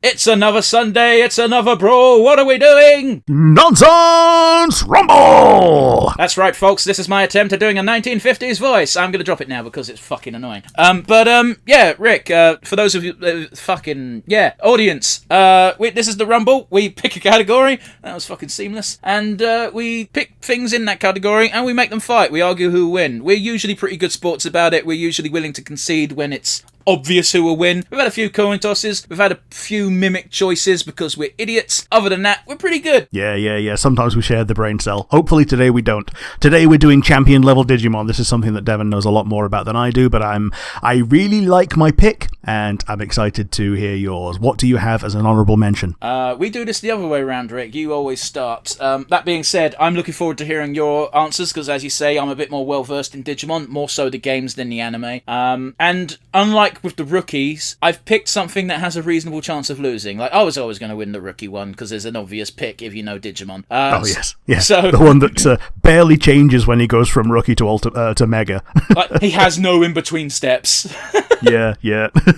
It's another Sunday, it's another brawl, what are we doing? Nonsense Rumble! That's right, folks, this is my attempt at doing a 1950s voice. I'm gonna drop it now because it's fucking annoying. Yeah, Rick, for those of you, audience, this is the Rumble. We pick a category, that was fucking seamless, and we pick things in that category and we make them fight. We argue who will win. We're usually pretty good sports about it. We're usually willing to concede when it's obvious who will win. We've had a few coin tosses. We've had a few mimic choices because we're idiots. Other than that, we're pretty good. Yeah. Sometimes we share the brain cell. Hopefully today we don't. Today we're doing champion level Digimon. This is something that Devon knows a lot more about than I do, but I really like my pick, and I'm excited to hear yours. What do you have as an honourable mention? We do this the other way around, Rick. You always start. That being said, I'm looking forward to hearing your answers because, as you say, I'm a bit more well-versed in Digimon, more so the games than the anime. And unlike with the rookies, I've picked something that has a reasonable chance of losing. Like, I was always going to win the rookie one because there's an obvious pick if you know Digimon. Yes. So, the one that barely changes when he goes from rookie to mega. Like, he has no in-between steps. Yeah.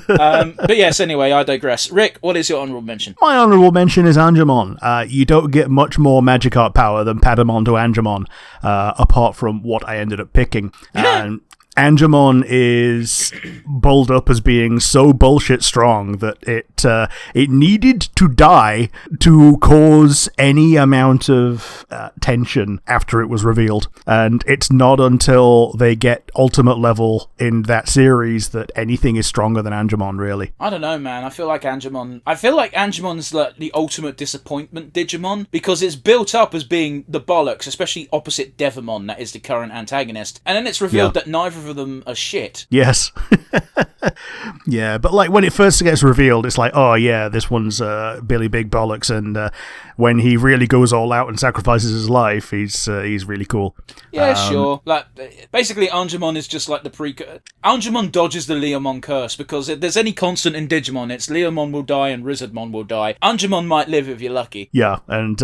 But yes, anyway, I digress. Rick, what is your honourable mention? My honourable mention is Angemon. You don't get much more Magikarp power than Patamon to Angemon, apart from what I ended up picking. And Angemon is bowled up as being so bullshit strong that it needed to die to cause any amount of tension after it was revealed. And it's not until they get ultimate level in that series that anything is stronger than Angemon, really. I don't know, man. I feel like Angemon's like the ultimate disappointment Digimon because it's built up as being the bollocks, especially opposite Devamon, that is the current antagonist. And then it's revealed that neither of them are shit. Yes. Yeah, but like when it first gets revealed, it's like, oh yeah, this one's Billy Big Bollocks, and when he really goes all out and sacrifices his life, he's really cool. Yeah, sure. Like basically, Angemon is just like the Angemon dodges the Leomon curse because if there's any constant in Digimon, it's Leomon will die and Rizardmon will die. Angemon might live if you're lucky. Yeah, and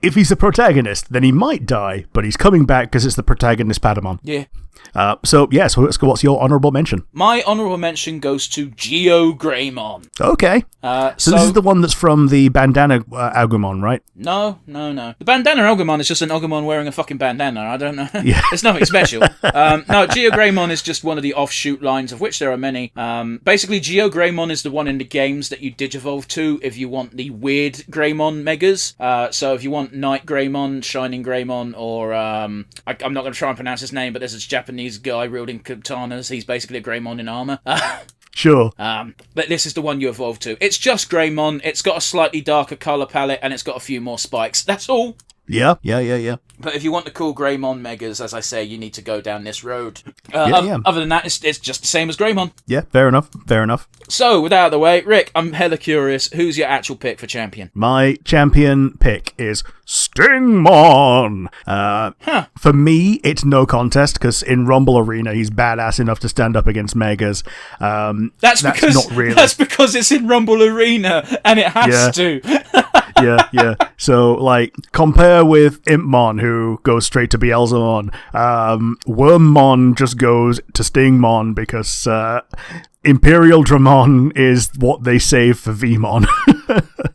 if he's the protagonist, then he might die, but he's coming back because it's the protagonist Patamon. Yeah. So what's your honourable mention? My honourable mention goes to GeoGreymon. Okay. So this is the one that's from the bandana Agumon, right? No. The bandana Agumon is just an Agumon wearing a fucking bandana. I don't know. Yeah. It's nothing special. No, GeoGreymon is just one of the offshoot lines, of which there are many. Basically, GeoGreymon is the one in the games that you digivolve to if you want the weird Greymon megas. So if you want Night Greymon, Shining Greymon, or I'm not going to try and pronounce his name, but there's this Japanese guy wielding katanas. He's basically a Greymon in armour. Sure. But this is the one you evolve to. It's just Greymon. It's got a slightly darker colour palette, and it's got a few more spikes. That's all. Yeah. But if you want the cool Greymon megas, as I say, you need to go down this road. Yeah. Other than that, it's just the same as Greymon. Yeah, fair enough. So, with that out of the way, Rick, I'm hella curious. Who's your actual pick for champion? My champion pick is Stingmon. For me, it's no contest, because in Rumble Arena, he's badass enough to stand up against Megas. That's because not really. That's because it's in Rumble Arena, and it has to. Yeah. So, like, compare with Impmon, who goes straight to Beelzemon. Wormmon just goes to Stingmon because Imperial Dramon is what they save for Vmon.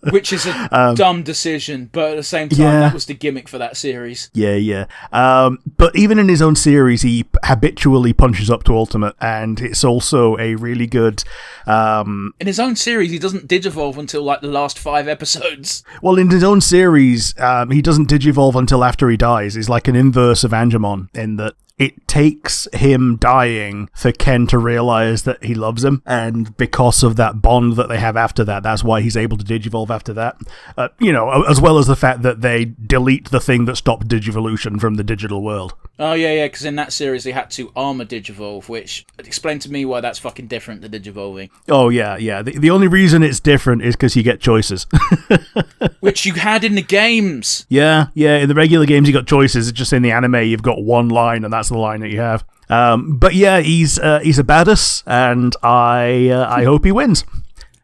Which is a dumb decision, but at the same time, that was the gimmick for that series. Yeah. But even in his own series, he habitually punches up to Ultimate, and it's also a really good... In his own series, he doesn't digivolve until, like, the last 5 episodes. Well, in his own series, he doesn't digivolve until after he dies. He's like an inverse of Angemon, in that it takes him dying for Ken to realize that he loves him, and because of that bond that they have after that, that's why he's able to digivolve after that. As well as the fact that they delete the thing that stopped Digivolution from the digital world. Oh, yeah, because in that series they had to armor Digivolve, which explain to me why that's fucking different to Digivolving. Oh, yeah. The only reason it's different is because you get choices. Which you had in the games. Yeah, in the regular games you got choices, it's just in the anime you've got one line, and that's the line that you have. But yeah, he's a badass, and I hope he wins.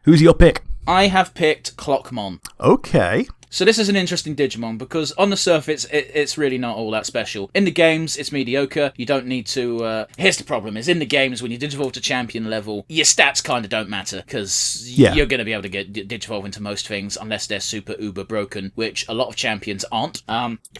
Who's your pick? I have picked Clockmon. Okay. So this is an interesting Digimon, because on the surface, it's really not all that special. In the games, it's mediocre. You don't need to... Here's the problem, is in the games, when you digivolve to champion level, your stats kind of don't matter, because you're going to be able to get digivolve into most things, unless they're super uber broken, which a lot of champions aren't.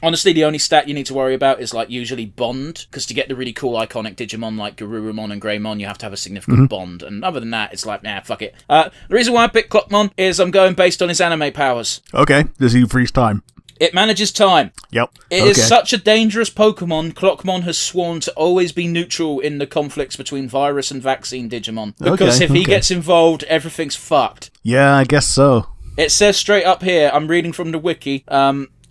Honestly, the only stat you need to worry about is, like, usually bond, because to get the really cool iconic Digimon like Garurumon and Greymon, you have to have a significant bond, and other than that, it's like, nah, fuck it. The reason why I picked Clockmon is I'm going based on his anime powers. Okay, does he freeze time? It manages time. Yep. It is such a dangerous Pokemon, Clockmon has sworn to always be neutral in the conflicts between virus and vaccine Digimon. Because if he gets involved, everything's fucked. Yeah, I guess so. It says straight up here, I'm reading from the wiki,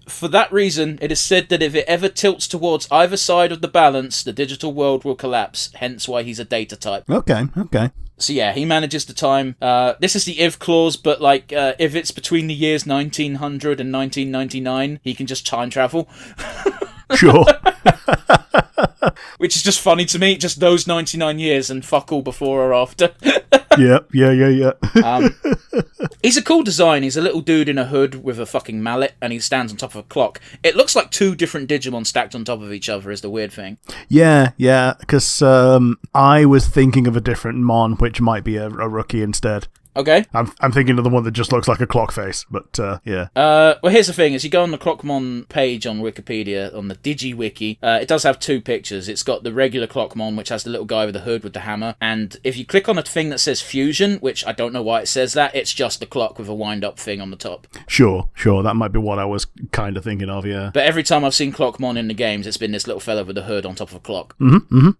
for that reason, it is said that if it ever tilts towards either side of the balance, the digital world will collapse, hence why he's a data type. Okay. So yeah, he manages the time. This is the if clause, but like, if it's between the years 1900 and 1999, he can just time travel. Sure. Which is just funny to me, just those 99 years and fuck all before or after. Yeah. He's a cool design. He's a little dude in a hood with a fucking mallet, and he stands on top of a clock. It looks like two different Digimon stacked on top of each other is the weird thing. Yeah, because I was thinking of a different Mon, which might be a rookie instead. Okay. I'm thinking of the one that just looks like a clock face, but yeah. Well, here's the thing. As you go on the Clockmon page on Wikipedia, on the DigiWiki, it does have two pictures. It's got the regular Clockmon, which has the little guy with the hood with the hammer, and if you click on a thing that says Fusion, which I don't know why it says that, it's just the clock with a wind-up thing on the top. Sure. That might be what I was kind of thinking of, yeah. But every time I've seen Clockmon in the games, it's been this little fella with the hood on top of a clock.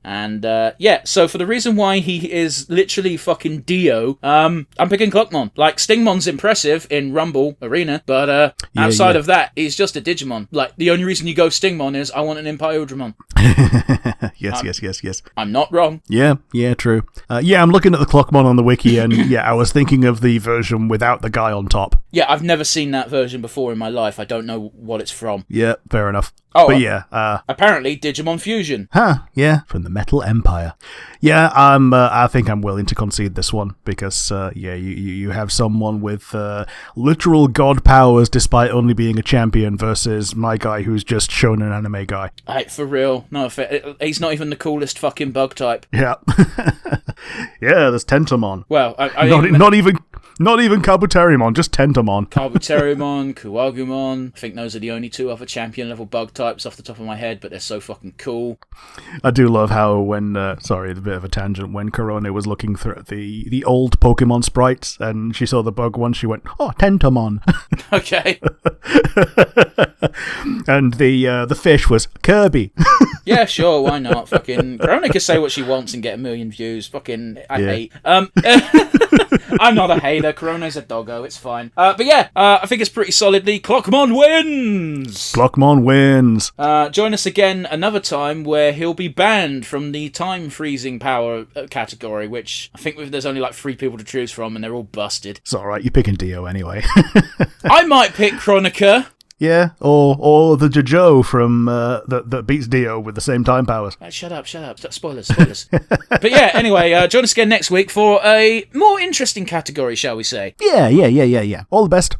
And, yeah, so for the reason why he is literally fucking Dio, I'm picking Clockmon. Like, Stingmon's impressive in Rumble Arena, but outside of that, he's just a Digimon. Like, the only reason you go Stingmon is, I want an Impyodramon. Yes. I'm not wrong. Yeah, true. I'm looking at the Clockmon on the wiki, and yeah, I was thinking of the version without the guy on top. Yeah, I've never seen that version before in my life. I don't know what it's from. Yeah, fair enough. Oh, but yeah. Apparently, Digimon Fusion. Yeah, from the Metal Empire. Yeah, I think I'm willing to concede this one, because, you have someone with literal god powers despite only being a champion versus my guy who's just shown an anime guy. Hey, for real. No, he's not even the coolest fucking bug type. Yeah. Yeah, there's Tentomon. Well, Not even Kabuterimon, just Tentomon. Kabuterimon, Kuwagumon. I think those are the only two other champion-level bug types off the top of my head, but they're so fucking cool. I do love how when, sorry, a bit of a tangent, when Corona was looking through the old Pokemon sprites and she saw the bug one, she went, oh, Tentomon. Okay. And the fish was Kirby. Yeah, sure, why not? Fucking Corona can say what she wants and get 1 million views. Fucking, I hate. I'm not a hater. Corona's a doggo. It's fine. But yeah, I think it's pretty solidly. Clockmon wins! Clockmon wins. Join us again another time where he'll be banned from the time freezing power category, which I think there's only like 3 people to choose from and they're all busted. It's alright, you're picking Dio anyway. I might pick Chronica. Yeah, or the JoJo from that beats Dio with the same time powers. Shut up. Spoilers. But yeah, anyway, join us again next week for a more interesting category, shall we say. Yeah. All the best.